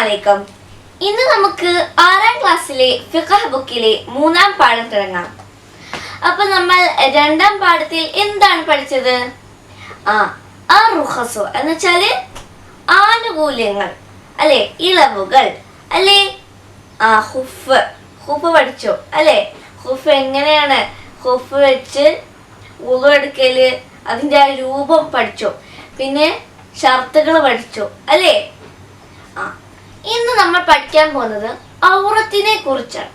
അലൈക്കും. ഇന്ന് നമുക്ക് 6ാം ക്ലാസ്സിലെ ഫിഖഹ് ബുക്കിലെ 3ാം പാഠം തുടങ്ങാം. അപ്പൊ നമ്മൾ 2ാം പാഠത്തിൽ എന്താണ് പഠിച്ചത്? റുഖസു എന്ന് വെച്ചാല് ആനുകൂല്യങ്ങൾ അല്ലെ, ഇളവുകൾ അല്ലെ. ഹുഫ് പഠിച്ചു അല്ലെ. ഹുഫ് എങ്ങനെയാണ് ഹുഫ് വെച്ച് വുളു എടുക്കല്, അതിന്റെ ആ രൂപം പഠിച്ചു. പിന്നെ ഷർത്തുകൾ പഠിച്ചു അല്ലേ. ഇന്ന് നമ്മൾ പഠിക്കാൻ പോകുന്നത് ഔറത്തിനെ കുറിച്ചാണ്.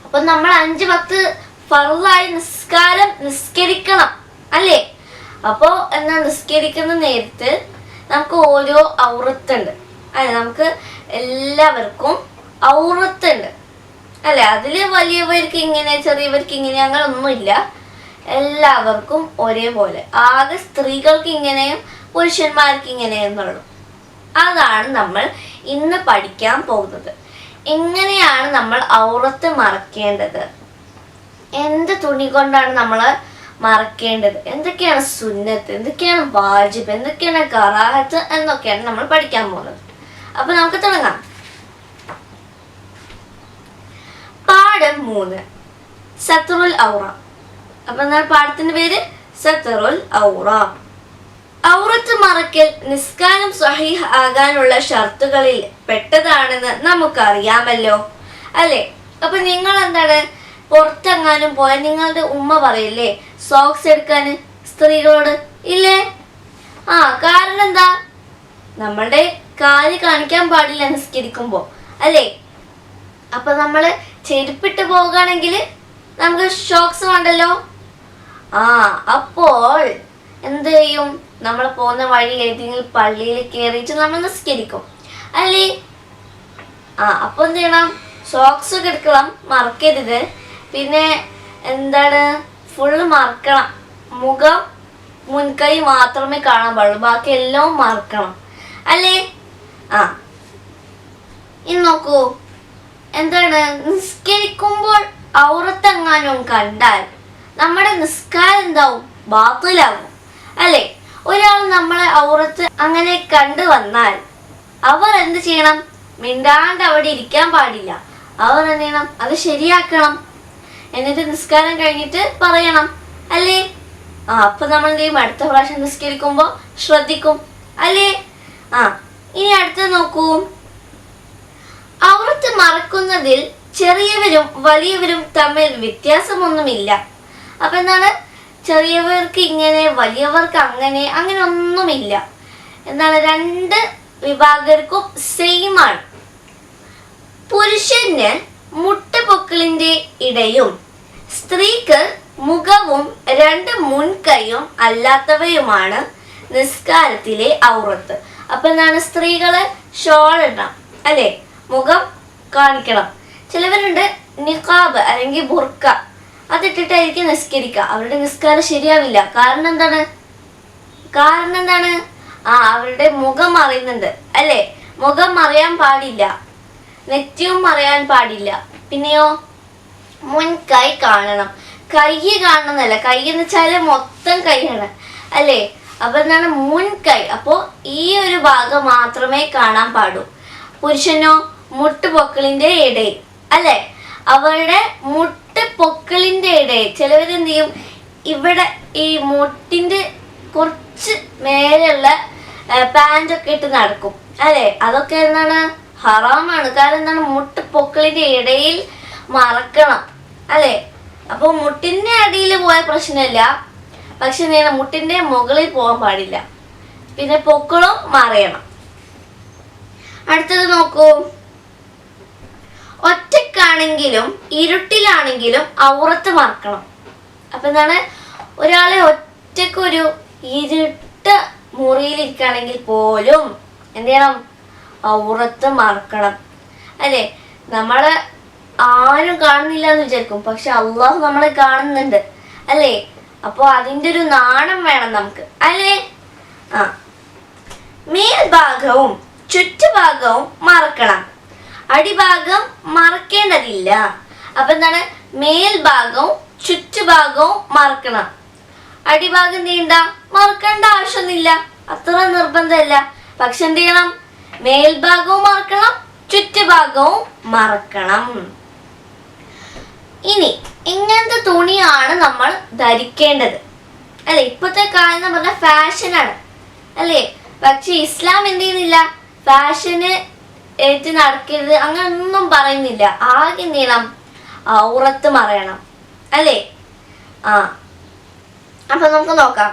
അപ്പൊ നമ്മൾ 5 വക്ത് ഫർളായി നിസ്കരിക്കണം അല്ലേ. അപ്പോ എന്നാ നിസ്കരിക്കുന്ന നേരത്ത് നമുക്ക് ഓരോ ഔറത്തുണ്ട് അല്ലെ. നമുക്ക് എല്ലാവർക്കും ഔറത്തുണ്ട് അല്ലെ. അതില് വലിയവർക്ക് ഇങ്ങനെ, ചെറിയവർക്ക് ഇങ്ങനെ, അങ്ങനെ ഒന്നുമില്ല. എല്ലാവർക്കും ഒരേപോലെ. ആകെ സ്ത്രീകൾക്ക് ഇങ്ങനെയും പുരുഷന്മാർക്ക് ഇങ്ങനെയെന്നുള്ളൂ. അതാണ് നമ്മൾ ഇന്ന് പഠിക്കാൻ പോകുന്നത്. എങ്ങനെയാണ് നമ്മൾ ഔറത്ത് മറക്കേണ്ടത്, എന്ത് തുണി കൊണ്ടാണ് നമ്മൾ മറക്കേണ്ടത്, എന്തൊക്കെയാണ് സുന്നത്ത്, എന്തൊക്കെയാണ് വാജിബ്, എന്തൊക്കെയാണ് കറാഹത്ത് എന്നൊക്കെയാണ് നമ്മൾ പഠിക്കാൻ പോകുന്നത്. അപ്പൊ നമുക്ക് തുടങ്ങാം. പാഠം 3 സത്റുൽ ഔറ. അപ്പൊ എന്താണ് പാഠത്തിന്റെ പേര്? സത്റുൽ ഔറ. ഔറത്ത് മറക്കൽ നിസ്കാരം സ്വഹീഹ് ആകാനുള്ള ഷർത്തുകളിൽ പെട്ടതാണെന്ന് നമുക്കറിയാമല്ലോ അല്ലെ. അപ്പൊ നിങ്ങൾ എന്താണ് പുറത്തെങ്ങാനും പോയാൽ നിങ്ങളുടെ ഉമ്മ പറയില്ലേ സോക്സ് എടുക്കാൻ സ്ത്രീകളോട്? ഇല്ലേ? കാരണം എന്താ? നമ്മളുടെ കാല് കാണിക്കാൻ പാടില്ല നിസ്കരിക്കുമ്പോ അല്ലേ. അപ്പൊ നമ്മള് ചെരുപ്പിട്ട് പോകുകയാണെങ്കിൽ നമുക്ക് ഷോക്സ് വേണ്ടല്ലോ. അപ്പോൾ എന്ത് ചെയ്യും? നമ്മൾ പോകുന്ന വഴി ഏതെങ്കിലും പള്ളിയിൽ കയറിയിട്ട് നമ്മൾ നിസ്കരിക്കും അല്ലേ. അപ്പൊ എന്ത് ചെയ്യണം? ഷോക്സ് ഒക്കെ എടുക്കണം, മറക്കരുത്. പിന്നെ എന്താണ്, ഫുള്ള് മറക്കണം. മുഖം മുൻകൈ മാത്രമേ കാണാൻ പാടുള്ളൂ, ബാക്കി എല്ലാം മറക്കണം അല്ലേ. ഇനി നോക്കൂ, എന്താണ് നിസ്കരിക്കുമ്പോൾ ഔറത്തെങ്ങാനും കണ്ടാൽ നമ്മുടെ നിസ്കാരം എന്താവും? ബാത്തിലാവും അല്ലെ. ഒരാൾ നമ്മളെ ഔറത്ത് അങ്ങനെ കണ്ടു വന്നാൽ അവർ എന്ത് ചെയ്യണം? മിണ്ടാണ്ട് അവിടെ ഇരിക്കാൻ പാടില്ല. അവർ എന്ത് ചെയ്യണം? അത് ശരിയാക്കണം. എന്നിട്ട് നിസ്കാരം കഴിഞ്ഞിട്ട് പറയണം അല്ലേ. അപ്പൊ നമ്മൾ എന്ത് ചെയ്യും? അടുത്ത പ്രാവശ്യം നിസ്കരിക്കുമ്പോ ശ്രദ്ധിക്കും അല്ലേ. ഇനി അടുത്ത് നോക്കൂ. ഔറത്ത് മറക്കുന്നതിൽ ചെറിയവരും വലിയവരും തമ്മിൽ വ്യത്യാസമൊന്നുമില്ല. അപ്പൊ എന്താണ്? ചെറിയവർക്ക് ഇങ്ങനെ, വലിയവർക്ക് അങ്ങനെ, അങ്ങനെ ഒന്നുമില്ല. എന്താണ്? 2 വിഭാഗർക്കും സെയിം ആണ്. പുരുഷന് മുട്ടുപൊക്കിളിന്റെ ഇടയും സ്ത്രീക്ക് മുഖവും 2 മുൻകൈയും അല്ലാത്തവയുമാണ് നിസ്കാരത്തിലെ ഔറത്ത്. അപ്പൊ എന്താണ്? സ്ത്രീകള് ഷോൾ ഇടണം അല്ലെ, മുഖം കാണിക്കണം. ചിലവരുണ്ട് നിഖാബ് അല്ലെങ്കിൽ ബുർക്ക, അതിട്ടിട്ടായിരിക്കും നിസ്കരിക്കുക. അവരുടെ നിസ്കാരം ശരിയാവില്ല. കാരണം എന്താണ്? അവരുടെ മുഖം മറയുന്നുണ്ട് അല്ലെ. മുഖം മറയാൻ പാടില്ല, നെറ്റിയും മറയാൻ പാടില്ല. പിന്നെയോ മുൻകൈ കാണണം. കൈ കാണണമെന്നല്ല, കൈ എന്ന് വെച്ചാല് മൊത്തം കൈയാണ് അല്ലെ. അപ്പൊ എന്താണ്? മുൻകൈ. അപ്പോ ഈ ഒരു ഭാഗം മാത്രമേ കാണാൻ പാടൂ. പുരുഷനോ മുട്ടുപൊക്കിളിന്റെ ഇടയിൽ അല്ലെ. അവരുടെ മുട്ടുപൊക്കിളിന്റെ ഇടയിൽ ചിലവരെന്ത് ചെയ്യും? ഇവിടെ ഈ മുട്ടിന്റെ കുറച്ച് മേലുള്ള പാൻറ്റൊക്കെ ഇട്ട് നടക്കും അല്ലെ. അതൊക്കെ എന്താണ്? ഹറാമാണ്. കാരണം എന്താണ്? മുട്ടുപൊക്കിളിന്റെ ഇടയിൽ മറക്കണം അല്ലെ. അപ്പൊ മുട്ടിന്റെ അടിയിൽ പോയ പ്രശ്നമില്ല, പക്ഷെ മുട്ടിന്റെ മുകളിൽ പോകാൻ പാടില്ല. പിന്നെ പൊക്കിളും മറയണം. അടുത്തത് നോക്കൂ. ഒറ്റക്കാണെങ്കിലും ഇരുട്ടിലാണെങ്കിലും ഔറത്ത് മറക്കണം. അപ്പൊ എന്താണ്? ഒരാളെ ഒറ്റക്കൊരു ഇരുട്ട് മുറിയിലിരിക്കുകയാണെങ്കിൽ പോലും എന്ത് ചെയ്യണം? ഔറത്ത് മറക്കണം അല്ലെ. നമ്മളെ ആരും കാണുന്നില്ല എന്ന് വിചാരിക്കും, പക്ഷെ അള്ളാഹു നമ്മളെ കാണുന്നുണ്ട് അല്ലേ. അപ്പൊ അതിന്റെ ഒരു നാണം വേണം നമുക്ക് അല്ലേ. മേൽഭാഗവും ചുറ്റുഭാഗവും മറക്കണം, അടിഭാഗം മറക്കേണ്ടതില്ല. അപ്പൊ എന്താണ്? മേൽഭാഗവും ചുറ്റുഭാഗവും മറക്കണം, അടിഭാഗം നീണ്ട മറക്കേണ്ട ആവശ്യമൊന്നുമില്ല, അത്ര നിർബന്ധമല്ല. പക്ഷെ എന്ത് ചെയ്യണം? മേൽഭാഗവും മറക്കണം, ചുറ്റുഭാഗവും മറക്കണം. ഇനി ഇങ്ങനത്തെ തുണിയാണ് നമ്മൾ ധരിക്കേണ്ടത് അല്ലെ. ഇപ്പോഴത്തെ കാലം എന്ന് പറഞ്ഞാൽ ഫാഷനാണ് അല്ലേ. പക്ഷെ ഇസ്ലാം എന്ത് ചെയ്യുന്നില്ല, ഫാഷന് ഏറ്റ് നടക്കരുത് അങ്ങനൊന്നും പറയുന്നില്ല. ആകെ എന്ത് ചെയ്യണം, ഔറത്ത് മറയണം അല്ലേ. അപ്പൊ നമുക്ക് നോക്കാം.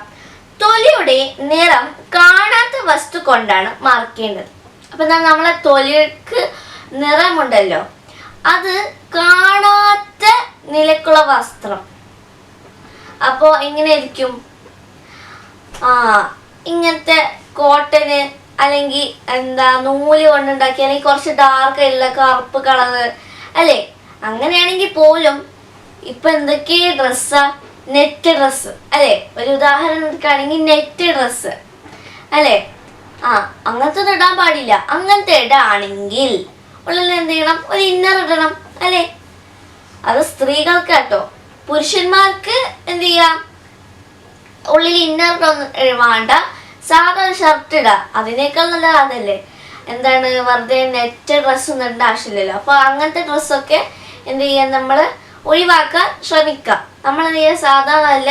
തൊലിയുടെ നിറം കാണാത്ത വസ്തു കൊണ്ടാണ് മറക്കേണ്ടത്. അപ്പൊ നമ്മളെ തൊലിക്ക് നിറമുണ്ടല്ലോ, അത് കാണാത്ത നിലക്കുള്ള വസ്ത്രം. അപ്പോ എങ്ങനെയായിരിക്കും? ഇങ്ങനത്തെ കോട്ടന് അല്ലെങ്കിൽ നൂല് കൊണ്ടുണ്ടാക്കി, അല്ലെങ്കിൽ കുറച്ച് ഡാർക്ക് ഉള്ള കറുപ്പ് കളറ് അല്ലേ. അങ്ങനെയാണെങ്കിൽ പോലും ഇപ്പൊ എന്തൊക്കെ ഡ്രസ്സാ, നെറ്റ് ഡ്രസ്സ് അല്ലേ. ഒരു ഉദാഹരണം എടുക്കുകയാണെങ്കിൽ നെറ്റ് ഡ്രസ്സ് അല്ലേ. അങ്ങനത്തെ ഇടാൻ പാടില്ല. അങ്ങനത്തെ ഇടാണെങ്കിൽ ഉള്ളിൽ എന്ത് ചെയ്യണം, ഒരു ഇന്നർ ഇടണം അല്ലേ. അത് സ്ത്രീകൾക്ക് കേട്ടോ. പുരുഷന്മാർക്ക് എന്ത് ചെയ്യാം, ഉള്ളിൽ ഇന്നർ വേണ്ട, സാധാ ഷർട്ട് ഇടാം. അതിനേക്കാൾ നല്ല അതല്ലേ, വെറുതെ നെറ്റ് ഡ്രസ്സൊന്നും ഇടേണ്ട ആവശ്യമില്ലല്ലോ. അപ്പൊ അങ്ങനത്തെ ഡ്രസ്സൊക്കെ എന്ത് ചെയ്യാൻ നമ്മൾ ഒഴിവാക്കാൻ ശ്രമിക്കാം. നമ്മൾ എന്ത് ചെയ്യാൻ, സാധാ നല്ല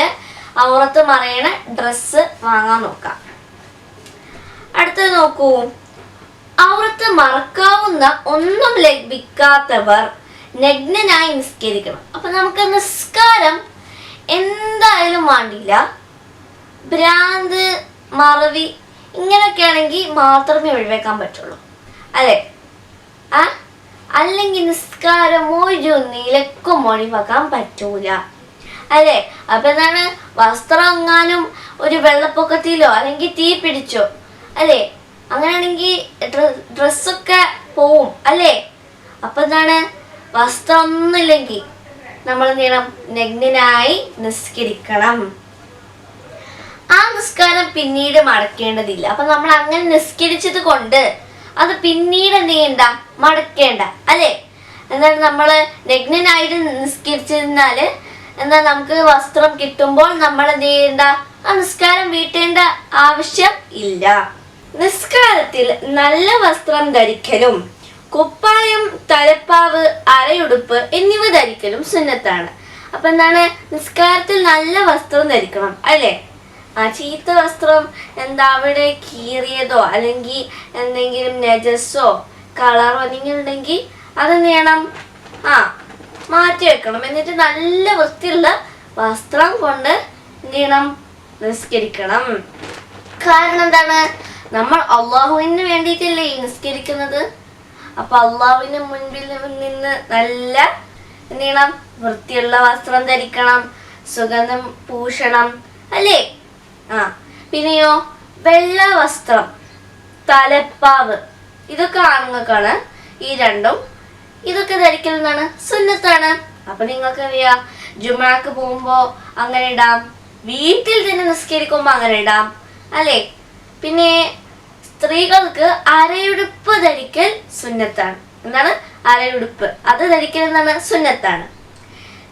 ഔറത്ത് മറയണ ഡ്രസ്സ് വാങ്ങാൻ നോക്കാം. അടുത്തത് നോക്കൂ. ഔറത്ത് മറക്കാവുന്ന ഒന്നും ലഭിക്കാത്തവർ നഗ്നനായി നിസ്കരിക്കണം. അപ്പൊ നമുക്ക് നിസ്കാരം എന്തായാലും വേണ്ടില്ല. ഭ്രാന്ത്, മറവി ഇങ്ങനെയൊക്കെ ആണെങ്കിൽ മാത്രമേ ഒഴിവാക്കാൻ പറ്റുള്ളൂ അല്ലെ. അല്ലെങ്കിൽ നിസ്കാരം ഒരു നിലക്കും ഒഴിവാക്കാൻ പറ്റൂല അല്ലെ. അപ്പൊ വസ്ത്രം എങ്ങാനും ഒരു വെള്ളപ്പൊക്കത്തിലോ അല്ലെങ്കിൽ തീ പിടിച്ചോ അല്ലെ, അങ്ങനെയാണെങ്കിൽ ഡ്രസ്സൊക്കെ പോവും അല്ലേ. അപ്പൊ വസ്ത്രം ഒന്നുമില്ലെങ്കിൽ നമ്മൾ എന്ത് ചെയ്യണം, നഗ്നനായി നിസ്കരിക്കണം. ആ നിസ്കാരം പിന്നീട് മടക്കേണ്ടതില്ല. അപ്പൊ നമ്മൾ അങ്ങനെ നിസ്കരിച്ചത് കൊണ്ട് അത് പിന്നീട് എന്ത് ചെയ്യണ്ട, മടക്കേണ്ട അല്ലേ. നമ്മള് നഗ്നനായിട്ട് നിസ്കരിച്ചിരുന്നാല് നമുക്ക് വസ്ത്രം കിട്ടുമ്പോൾ നമ്മൾ എന്ത് ചെയ്യണ്ട, ആ നിസ്കാരം വീട്ടേണ്ട ആവശ്യം ഇല്ല. നിസ്കാരത്തിൽ നല്ല വസ്ത്രം ധരിക്കലും കുപ്പായം, തലപ്പാവ്, അരയുടുപ്പ് എന്നിവ ധരിക്കലും സുന്നത്താണ്. അപ്പൊ നിസ്കാരത്തിൽ നല്ല വസ്ത്രം ധരിക്കണം അല്ലേ. ചീത്ത വസ്ത്രം അവിടെ കീറിയതോ അല്ലെങ്കിൽ എന്തെങ്കിലും നജസോ കളറോ എന്തെങ്കിലും ഉണ്ടെങ്കിൽ അതെന്ത് ചെയ്യണം, മാറ്റി വെക്കണം. എന്നിട്ട് നല്ല വൃത്തിയുള്ള വസ്ത്രം കൊണ്ട് എന്ത് ചെയ്യണം, നിസ്കരിക്കണം. കാരണം നമ്മൾ അള്ളാഹുവിന് വേണ്ടിയിട്ടല്ലേ ഈ നിസ്കരിക്കുന്നത്. അപ്പൊ അള്ളാഹുവിന് മുൻപിൽ നിന്ന് നല്ല എന്ത് ചെയ്യണം, വൃത്തിയുള്ള വസ്ത്രം ധരിക്കണം, സുഗന്ധം പൂശണം അല്ലേ. പിന്നെയോ വെള്ള വസ്ത്രം, തലപ്പാവ്, ഇതൊക്കെ ആണുങ്ങൾക്കാണ്. ഈ രണ്ടും ഇതൊക്കെ ധരിക്കൽ സുന്നത്താണ്. അപ്പൊ നിങ്ങൾക്ക് അറിയാം, ജുമാക്ക് പോകുമ്പോ അങ്ങനെ ഇടാം, വീട്ടിൽ തന്നെ നിസ്കരിക്കുമ്പോ അങ്ങനെ ഇടാം അല്ലേ. പിന്നെ സ്ത്രീകൾക്ക് അരയുടുപ്പ് ധരിക്കൽ സുന്നത്താണ്. അരയുടുപ്പ് അത് ധരിക്കൽ സുന്നത്താണ്.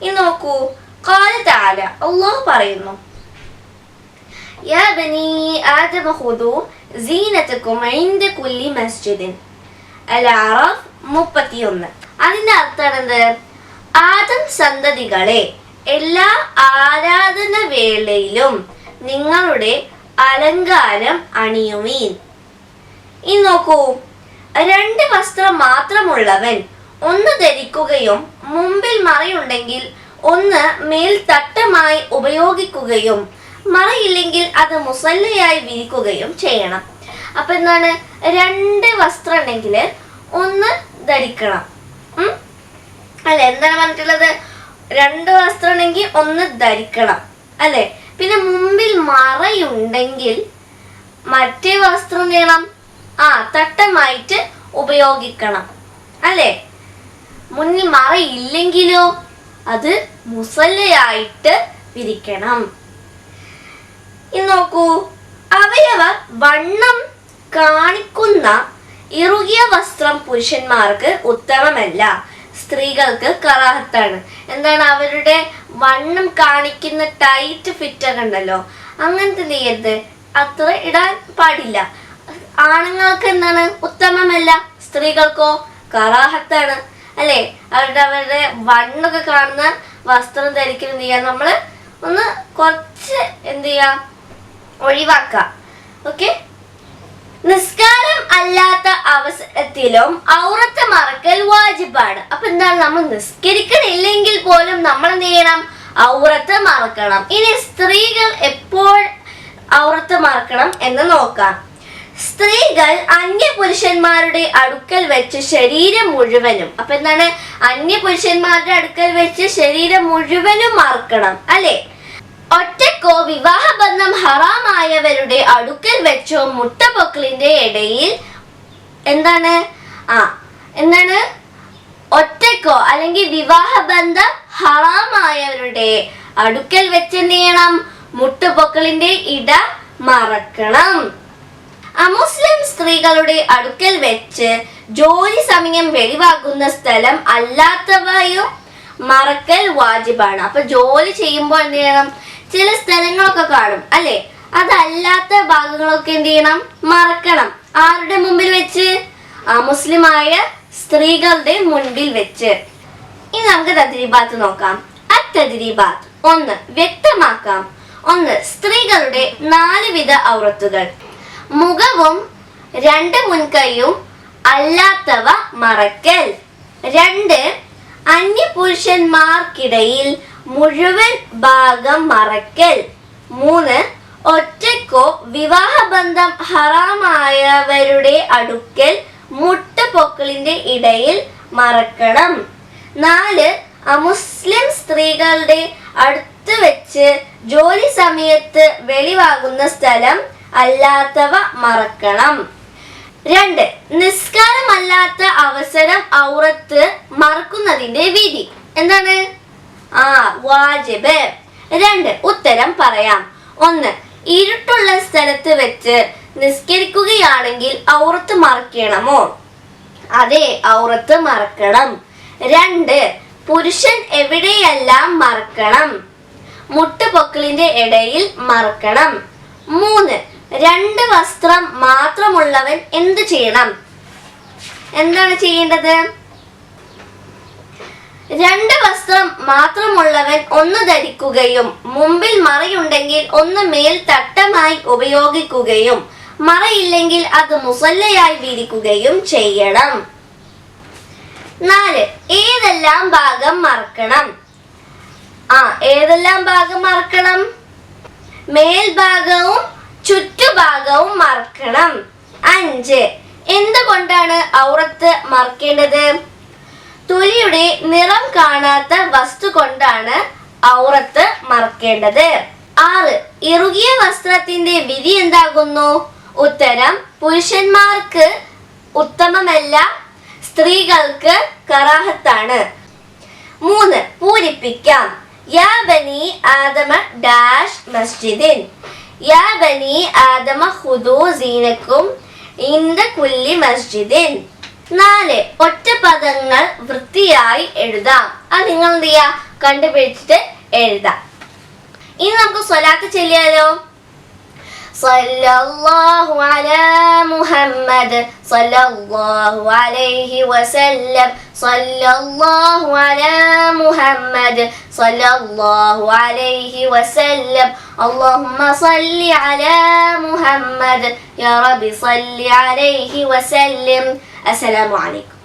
ഇനി നോക്കൂ. ഖാല തആല, അല്ലാഹു പറയുന്നു, യാ ബനി ആദമ ഖുദൂ സീനതകും ഇൻദ കുല്ലി മസ്ജിദിൻ. അൽ-അറാഫ് 31. അതിന്റെ അർത്ഥം ആദം സന്തതികളെ, എല്ലാ ആരാധന വേളയിലും നിങ്ങളുടെ അലങ്കാരം അണിയുമീൻ. ഇനി നോക്കൂ. 2 വസ്ത്രം മാത്രമുള്ളവൻ ഒന്ന് ധരിക്കുകയും മുമ്പിൽ മറയുണ്ടെങ്കിൽ ഒന്ന് മേൽത്തട്ടമായി ഉപയോഗിക്കുകയും മറയില്ലെങ്കിൽ അത് മുസല്ലയായി വിരിക്കുകയും ചെയ്യണം. അപ്പൊ 2 വസ്ത്രം ഉണ്ടെങ്കിൽ ഒന്ന് ധരിക്കണം അല്ലെ. പറഞ്ഞിട്ടുള്ളത്? 2 വസ്ത്രം ഉണ്ടെങ്കിൽ ഒന്ന് ധരിക്കണം അല്ലെ. പിന്നെ മുമ്പിൽ മറയുണ്ടെങ്കിൽ മറ്റേ വസ്ത്രം ചെയ്യണം, തട്ടമായിട്ട് ഉപയോഗിക്കണം അല്ലെ. മുന്നിൽ മറയില്ലെങ്കിലോ അത് മുസല്ലയായിട്ട് വിരിക്കണം. ഇനി നോക്കൂ. അവയവ വണ്ണം കാണിക്കുന്ന ഇറുകിയ വസ്ത്രം പുരുഷന്മാർക്ക് ഉത്തമമല്ല, സ്ത്രീകൾക്ക് കറാഹത്താണ്. അവരുടെ വണ്ണം കാണിക്കുന്ന ടൈറ്റ് ഫിറ്റ് ഒക്കെ ഉണ്ടല്ലോ, അങ്ങനത്തെ ചെയ്യരുത്, അത്ര ഇടാൻ പാടില്ല. ആണുങ്ങൾക്ക് എന്താണ് ഉത്തമമല്ല, സ്ത്രീകൾക്കോ കറാഹത്താണ് അല്ലേ? അവരുടെ വണ്ണൊക്കെ കാണുന്ന വസ്ത്രം ധരിക്കൽ എന്ത് ചെയ്യാം, നമ്മള് ഒന്ന് കുറച്ച് എന്ത് ചെയ്യാം, ഒഴിവാക്കാം. ഓക്കെ. നിസ്കാരം അല്ലാത്ത അവസരത്തിലും ഔറത്ത് മറക്കൽ വാജിബാണ്. അപ്പൊ എന്താണ്, നമ്മൾ നിസ്കരിക്കണില്ലെങ്കിൽ പോലും നമ്മൾ എന്ത് ചെയ്യണം, ഔറത്ത് മറക്കണം. ഇനി സ്ത്രീകൾ എപ്പോൾ ഔറത്ത് മറക്കണം എന്ന് നോക്കാം. സ്ത്രീകൾ അന്യപുരുഷന്മാരുടെ അടുക്കൽ വെച്ച് ശരീരം മുഴുവനും, അപ്പൊ എന്താണ്, അന്യപുരുഷന്മാരുടെ അടുക്കൽ വെച്ച് ശരീരം മുഴുവനും മറക്കണം അല്ലെ? ഒറ്റക്കോ വിവാഹബന്ധം ഹറാമായവരുടെ അടുക്കൽ വെച്ചോ മുട്ടപ്പൊക്കിളിന്റെ ഇടയിൽ എന്താണ് ഒറ്റക്കോ അല്ലെങ്കിൽ വിവാഹബന്ധം ഹറാമായവരുടെ അടുക്കൽ വെച്ച് എന്ത് ചെയ്യണം, മുട്ടുപൊക്കിളിന്റെ ഇട മറക്കണം. അമുസ്ലിം സ്ത്രീകളുടെ അടുക്കൽ വെച്ച് ജോലി സമയം വെളിവാകുന്ന സ്ഥലം അല്ലാത്തവയും മറക്കൽ വാജിബാണ്. അപ്പൊ ജോലി ചെയ്യുമ്പോൾ എന്ത് ചെയ്യണം, ചില സ്ഥലങ്ങളൊക്കെ കാണും അല്ലെ, അതല്ലാത്ത ഭാഗങ്ങളൊക്കെ എന്ത് ചെയ്യണം, മറക്കണം. ആരുടെ മുമ്പിൽ വെച്ച്? അമുസ്ലിമായ സ്ത്രീകളുടെ മുൻപിൽ വെച്ച്. ഇനി നമുക്ക് തദ്രീബാത്ത് നോക്കാം. അത്തദ്രീബാത്ത്. 1. വ്യക്തമാക്കാം. 1. സ്ത്രീകളുടെ 4 വിധ ഔറത്തുകൾ. മുഖവും 2 മുൻകൈയും അല്ലാത്തവ മറക്കൽ. 2. അന്യപുരുഷന്മാർക്കിടയിൽ മുഴുവൻ ഭാഗം മറക്കൽ. 3. ഒറ്റക്കോ വിവാഹബന്ധം ഹറാമായവരുടെ അടുക്കൽ മുട്ടുപൊക്കിളിന്റെ ഇടയിൽ മറക്കണം. 4. അമുസ്ലിം സ്ത്രീകളുടെ അടുത്ത് വെച്ച് ജോലി സമയത്ത് വെളിവാകുന്ന സ്ഥലം അല്ലാത്തവ മറക്കണം. 2. നിസ്കാരമല്ലാത്ത അവസരം ഔറത്ത് മറക്കുന്നതിന്റെ വിധി എന്താണ്? വാജിബ്. 2. ഉത്തരം പറയാം. 1. ഇരുട്ടുള്ള സ്ഥലത്ത് വെച്ച് നിസ്കരിക്കുകയാണെങ്കിൽ ഔറത്ത് മറക്കണമോ? അതെ, ഔറത്ത് മറക്കണം. 2. പുരുഷൻ എവിടെയെല്ലാം മറക്കണം? മുട്ടുപൊക്കിളിന്റെ ഇടയിൽ മറക്കണം. 3. 2 വസ്ത്രം മാത്രമുള്ളവൻ എന്ത് ചെയ്യണം? എന്താണ് ചെയ്യേണ്ടത്? 2 വസ്ത്രം മാത്രമുള്ളവൻ ഒന്ന് ധരിക്കുകയും മുമ്പിൽ മറയുണ്ടെങ്കിൽ ഒന്ന് മേൽ തട്ടമായി ഉപയോഗിക്കുകയും മറയില്ലെങ്കിൽ അത് മുസല്ലയായി വിരിക്കുകയും ചെയ്യണം. 4. ഏതെല്ലാം ഭാഗം മറക്കണം? ഏതെല്ലാം ഭാഗം മറക്കണം? മേൽഭാഗവും ചുറ്റുഭാഗവും മറക്കണം. 5. എന്തുകൊണ്ടാണ് ഔറത്ത് മറക്കേണ്ടത്? തൊലിയുടെ നിറം കാണാത്ത വസ്തു കൊണ്ടാണ് ഔറത്ത് മറക്കേണ്ടത്. 6. ഇറുകിയ വസ്ത്രത്തിന്റെ വിധി എന്താകുന്നു? ഉത്തരം പുരുഷന്മാർക്ക് ഉത്തമമല്ല, സ്ത്രീകൾക്ക് കറാഹത്താണ്. 3. പൂരിപ്പിക്കാം. യാ ബനി ആദമ ഡാഷ് മസ്ജിദിൻ. യാ ബനി ആദമ ഖുദൂ സീനക്കും ഇൻദ കുല്ലി മസ്ജിദിൻ. 4. ഒറ്റപദങ്ങൾ വൃത്തിയായി എഴുതാം. അത് നിങ്ങൾ എന്ത് ചെയ്യാ, കണ്ടുപിടിച്ചിട്ട് എഴുതാം. ഇനി നമുക്ക് സ്വലാത്ത് ചൊല്ലിയാലോ? സല്ലല്ലാഹു അലാ മുഹമ്മദ് സല്ലല്ലാഹു അലൈഹി വസല്ലം. സല്ലല്ലാഹു അലാ മുഹമ്മദ് സല്ലല്ലാഹു അലൈഹി വസല്ലം. അല്ലാഹുമ്മ സല്ലി അലാ മുഹമ്മദ് യാ റബ്ബി സല്ലി അലൈഹി വസല്ലം. അസ്സലാമു അലൈക്കും.